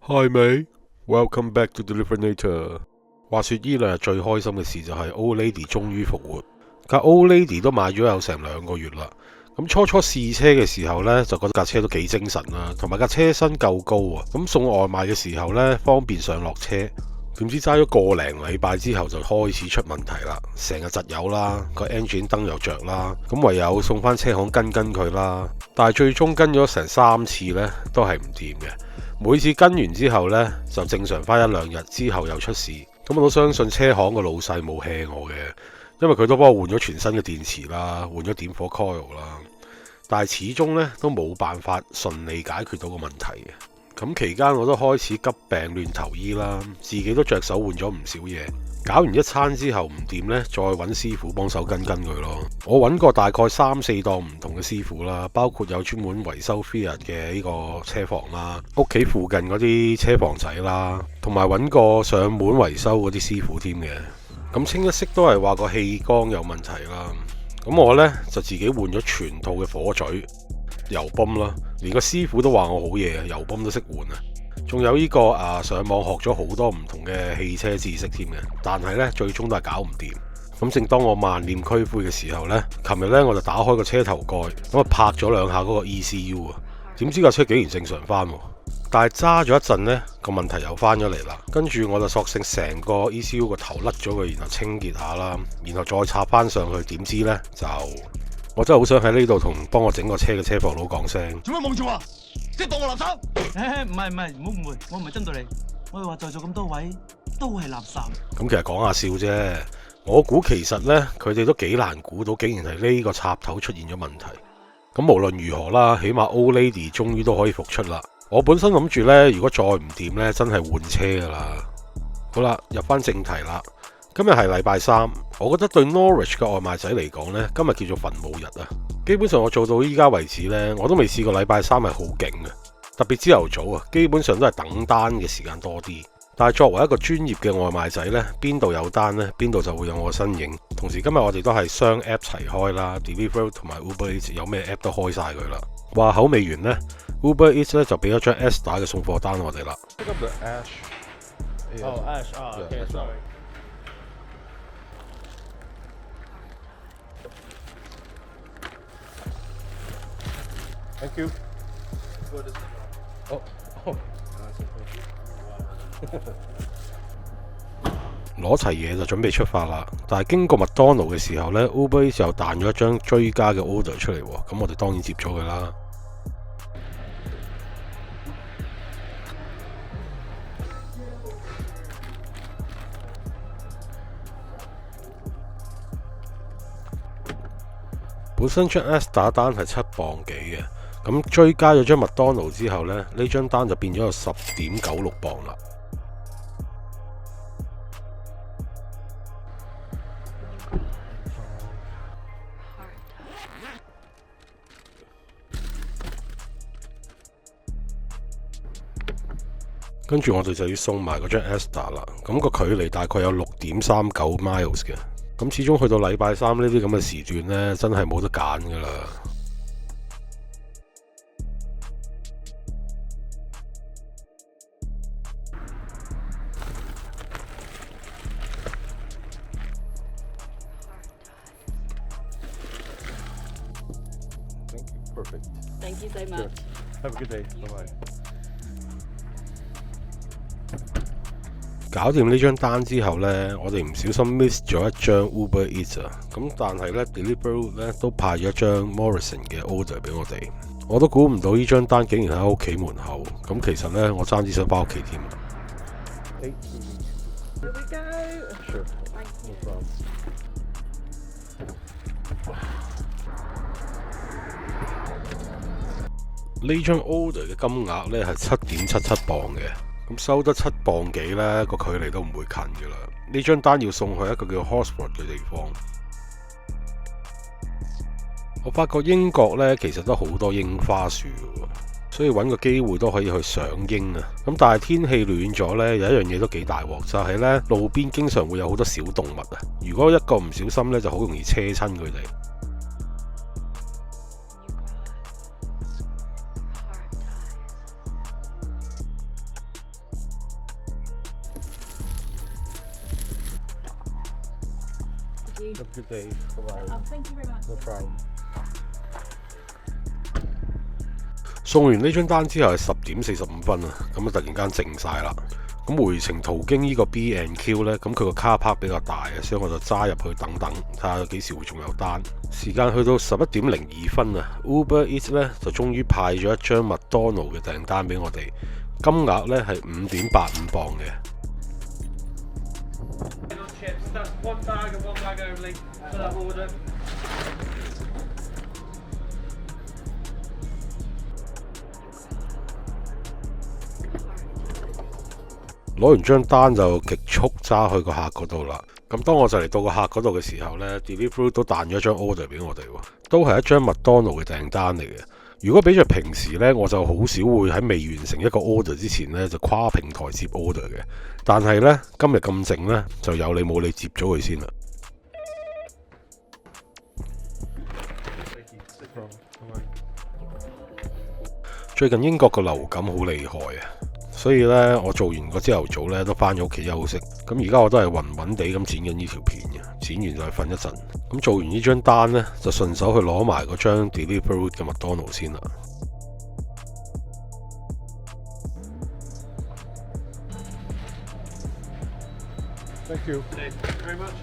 Hi mate, welcome back to Deliverator。話說呢兩日最開心嘅事就係 Old Lady 終於復活。架 Old Lady 都買咗有成2個月啦。咁初初試車嘅時候呢，就覺得架車都幾精神啦，同埋架車身夠高啊。咁送外賣嘅時候呢，方便上落車。點知揸咗個零禮拜之後就開始出問題啦，成日窒油啦，個 engine 燈又着啦，咁唯有送翻車行跟佢啦。但係最終跟咗成3次呢，都係唔掂嘅。每次跟完之後呢，就正常翻1-2日之後又出事。咁我都相信車行個老細冇 hea 我嘅，因為佢都幫我換咗全新嘅電池啦，換咗點火 coil 啦。但係始終呢，都冇辦法順利解決到個問題嘅。咁期間我都開始急病亂投醫啦，自己都着手換咗唔少嘢。搞完一餐之後唔掂呢，再揾師傅幫手跟佢咯。我揾過大概3-4檔唔同嘅師傅啦，包括有專門維修 Fiat 嘅呢個車房啦，屋企附近嗰啲車房仔啦，同埋揾過上門維修嗰啲師傅添嘅。咁清一色都係話個氣缸有問題啦。咁我呢，就自己換咗全套嘅火嘴、油泵啦，連個師傅都話我好嘢，油泵都識換啊！仲有呢個上網學咗好多唔同嘅汽車知識添嘅，但係呢，最終都係搞唔掂。咁正當我萬念俱灰嘅時候呢，琴日呢，我就打開個車頭蓋，咁啊拍咗2下嗰個 ECU 啊，點知架車竟然正常翻，但係揸咗一陣呢，個問題又翻咗嚟啦。跟住我就索性成個 ECU 個頭甩咗佢，然後清潔下啦，然後再插翻上去，點知呢，我真係好想喺呢度同幫我整個車嘅車房佬講聲。做咩望住我？即係當我垃圾？唔係，唔好誤會，我唔係針對你，我係話在座咁多位都係垃圾。咁其實講下笑啫，我估其實呢，佢哋都幾難估到，竟然係呢個插頭出現咗問題。咁無論如何啦，起碼 Old Lady 終於都可以復出啦。我本身諗住呢，如果再唔掂呢，真係換車噶啦。好啦，入翻正題啦。今日係禮拜3，我覺得對 Norwich 嘅外賣仔嚟講呢，今日叫做墳墓日啊！基本上我做到依家為止呢，我都未試過禮拜3係好勁嘅，特別朝頭早啊，基本上都係等單嘅時間多啲。但係作為一個專業嘅外賣仔呢，邊度有單呢，邊度就會有我身影。同時今日我哋都係雙 app 齊開啦 ，Deliveroo 同埋 Uber Eats 有咩 app 都開晒佢啦。話口未完呢 Uber Eats 咧就俾咗張 Asda 嘅送貨單我哋啦。Thank you. 攞齊嘢就準備出發啦，但係經過麥當勞嘅時候呢 Uber Eats 又彈咗一張追加嘅 order 出嚟喎，咁我哋當然接咗佢啦。本身張 Asda 單係7磅幾嘅，咁追加咗張麥當勞之後呢，呢張單就變咗有10.96磅啦。跟住我哋就要送埋嗰張 Asda 啦，咁個距離大概有6.39 miles 嘅。咁始終去到禮拜3呢啲咁嘅時段呢，真係冇得揀噶啦。Perfect. Thank you so much. Have a good day. Bye-bye. 搞掂呢張單之後呢，我哋唔小心 miss 咗一張 Uber Eats 啊，咁但係呢 Deliveroo 呢都派咗一張 Morrison 嘅 order 俾我哋，我都估唔到呢張單竟然喺屋企門口，咁其實呢，我爭啲想翻屋企添。Here we go. Sure. Thank you. No problem. 呢張 order 嘅金額呢係7.77磅嘅。咁收得7磅幾呢，個距離都唔會近噶啦。呢張單要送去一個叫 Horsford 嘅地方。我發覺英國呢其實都好多櫻花樹嘅，所以揾個機會都可以去賞櫻啊。咁但係天氣暖咗呢，有一樣嘢都幾大鑊，就係呢路邊經常會有好多小動物啊。如果一個唔小心呢，就好容易車親佢哋。Thank you. Have a good day. Bye Oh, thank you very much. No problem. 送完呢張單之後係10:45啊，咁啊突然間靜晒啦。咁回程途經呢個 B&Q 呢，咁佢個 car park 比較大啊，所以我就揸入去等等，睇下幾時會仲有單。時間去到11:02啊 ，Uber Eats 呢就終於派咗一張麥當勞嘅訂單俾我哋，金額呢係5.85磅嘅。攞完張單就極速揸去個客嗰度啦。咁當我就嚟到個客嗰度嘅時候呢 Deliveroo 都彈咗一張 order 俾我哋喎，都係一張麥當勞嘅訂單嚟嘅。如果比著平時呢，我就好少會喺未完成一個 order 之前呢就跨平台接 order 嘅。但係呢，今日咁靜呢，就有理冇理接咗佢先啦。最近英國個流感好厲害啊！所以咧，我做完個朝頭早咧，都翻咗屋企休息。咁而家我都係暈暈地咁剪緊呢條片嘅，剪完就去瞓一陣。咁做完呢張單呢，就順手去攞埋嗰張 Deliveroo 嘅麥當勞先啦。Thank you. Thank you very much.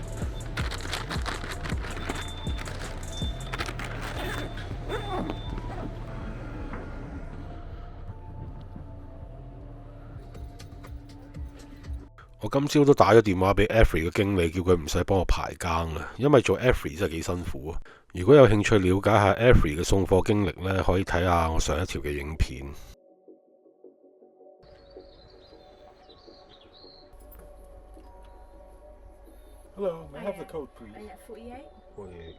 我今朝都打咗電話俾 Every 嘅經理，叫佢唔使幫我排更啦，因為做 Every 真係幾辛苦啊！如果有興趣了解下 Every 嘅送貨經歷呢，可以睇下我上一條嘅影片。Hello, may I have the code, please? Yeah, 48. 48.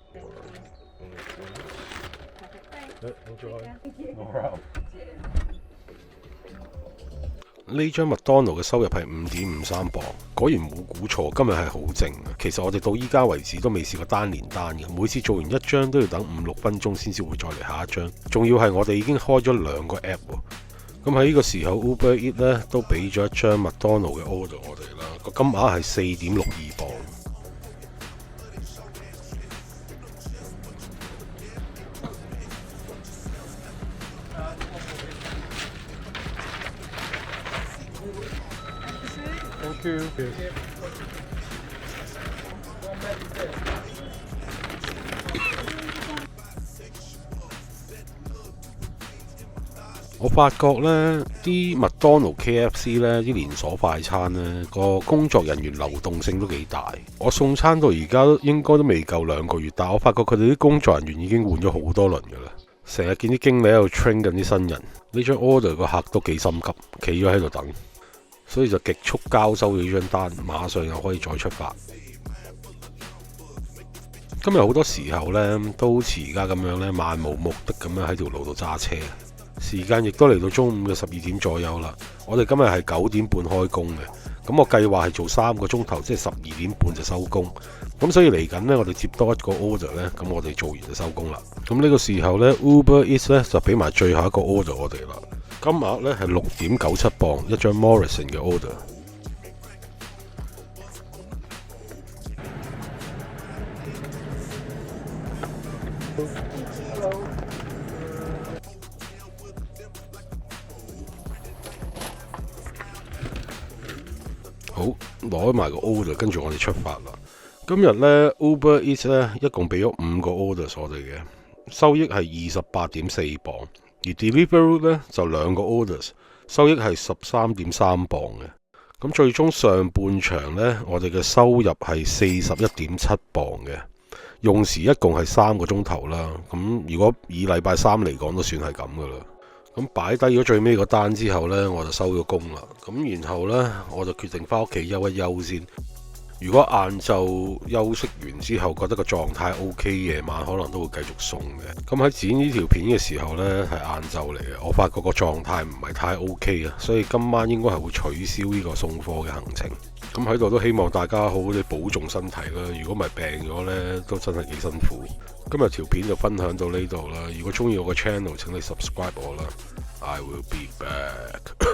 Perfect. Thanks. Enjoy. Thank you. No problem. 呢張麥當勞嘅收入係5.53磅，果然冇估錯，今日係好靜啊！其實我哋到依家為止都未試過單連單嘅，每次做完一張都要等5-6分鐘先至會再嚟下一張，仲要係我哋已經開咗2個 app 喎。咁喺呢個時候 Uber Eats 咧都俾咗一張麥當勞嘅 order 我哋啦，個金額係4.62磅。Thank you. 我發覺呢啲麥當勞 KFC 呢啲連鎖快餐呢個工作人員流動性都幾大。我送餐到而家應該都未夠2個月，但我發覺佢哋啲工作人員已經換咗好多輪㗎啦。成日見啲經理喺度 train 緊啲新人，呢張 order 個客都幾心急，企咗喺度等。所以就極速交收咗呢張單，馬上又可以再出發。今日好多時候呢，都好似而家咁樣呢，漫無目的咁樣喺條路度揸車。時間亦都嚟到中午嘅12點左右啦。我哋今日係9點半開工嘅，咁我計劃係做3個鐘頭，即係12點半就收工。咁所以嚟緊呢，我哋接多一個 order 呢，咁我哋做完就收工啦。咁呢個時候呢 Uber Eats 呢就俾埋最後一個 order 我哋啦。金額呢係6.97磅一張 Morrison 嘅 order。好，攞埋個 order，跟住我哋出發啦。今日呢 Uber Eats 呢一共俾咗5個 order 我哋嘅，收益係28.4磅。而 Deliveroo 呢就2個 orders， 收益係13.3磅嘅。咁最終上半場呢，我哋嘅收入係41.7磅嘅，用時一共係3個鐘頭啦。咁如果以禮拜3嚟講，都算係咁噶啦。咁擺低咗最尾個單之後呢，我就收咗工啦。咁然後呢，我就決定翻屋企休一休先。如果晏晝休息完之後覺得個狀態 OK， 夜晚可能都會繼續送嘅。咁喺剪呢條片嘅時候呢，係晏晝嚟嘅，我發覺個狀態唔係太 OK 啊，所以今晚應該係會取消呢個送貨嘅行程。咁喺度都希望大家好好地保重身體啦。如果唔係病咗呢，都真係幾辛苦。今日條片就分享到呢度啦。如果中意我個 channel，請你 subscribe 我啦。I will be back